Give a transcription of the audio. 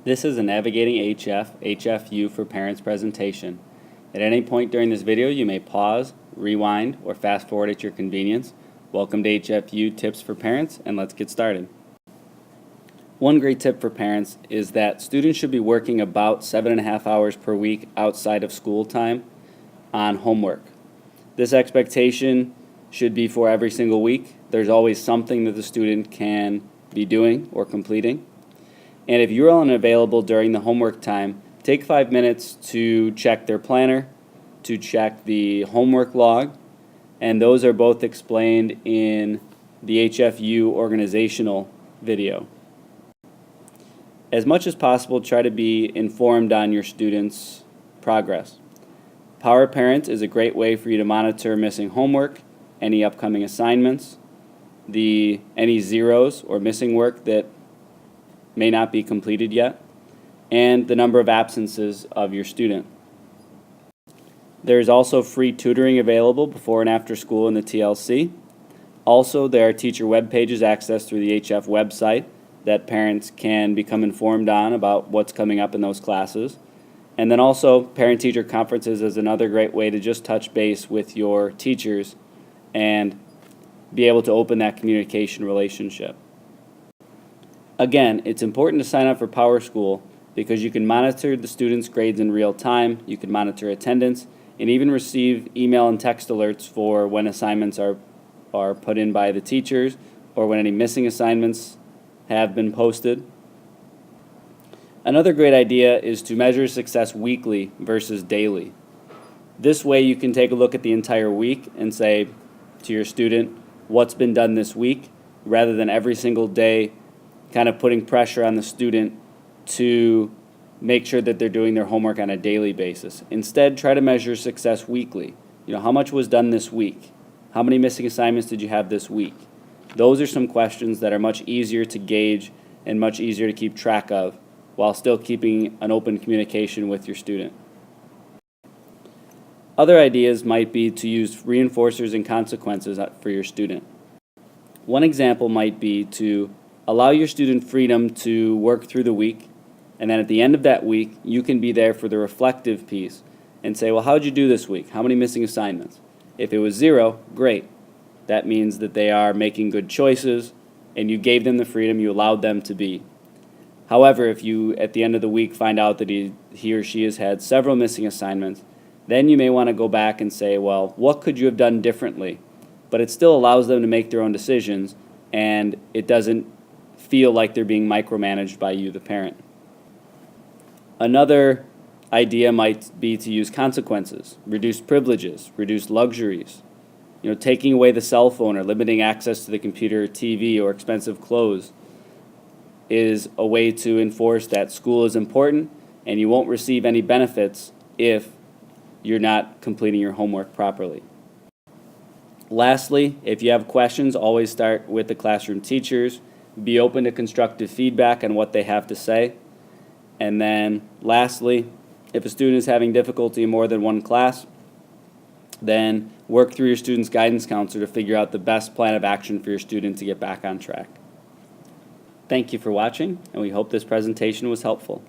This is a Navigating HFU for Parents presentation. At any point during this video, you may pause, rewind, or fast forward at your convenience. Welcome to HFU Tips for Parents, and let's get started. One great tip for parents is that students should be working about 7.5 hours per week outside of school time on homework. This expectation should be for every single week. There's always something that the student can be doing or completing. And if you're unavailable during the homework time, take 5 minutes to check their planner, to check the homework log, and those are both explained in the HFU organizational video. As much as possible, try to be informed on your students' progress. Power Parent is a great way for you to monitor missing homework, any upcoming assignments, any zeros or missing work that may not be completed yet, and the number of absences of your student. There is also free tutoring available before and after school in the TLC. Also, there are teacher web pages accessed through the HF website that parents can become informed on about what's coming up in those classes. And then also, parent-teacher conferences is another great way to just touch base with your teachers and be able to open that communication relationship. Again, it's important to sign up for PowerSchool because you can monitor the students' grades in real time, you can monitor attendance, and even receive email and text alerts for when assignments are put in by the teachers or when any missing assignments have been posted. Another great idea is to measure success weekly versus daily. This way you can take a look at the entire week and say to your student, what's been done this week, rather than every single day kind of putting pressure on the student to make sure that they're doing their homework on a daily basis. Instead, try to measure success weekly. How much was done this week? How many missing assignments did you have this week? Those are some questions that are much easier to gauge and much easier to keep track of while still keeping an open communication with your student. Other ideas might be to use reinforcers and consequences for your student. One example might be to allow your student freedom to work through the week, and then at the end of that week, you can be there for the reflective piece and say, well, how did you do this week? How many missing assignments? If it was 0, great. That means that they are making good choices, and you gave them the freedom you allowed them to be. However, if you, at the end of the week, find out that he or she has had several missing assignments, then you may want to go back and say, well, what could you have done differently? But it still allows them to make their own decisions, and it doesn't feel like they're being micromanaged by you, the parent. Another idea might be to use consequences, reduced privileges, reduced luxuries. Taking away the cell phone or limiting access to the computer or TV or expensive clothes is a way to enforce that school is important and you won't receive any benefits if you're not completing your homework properly. Lastly, if you have questions, always start with the classroom teachers. Be open to constructive feedback on what they have to say. And then lastly, if a student is having difficulty in more than one class, then work through your student's guidance counselor to figure out the best plan of action for your student to get back on track. Thank you for watching, and we hope this presentation was helpful.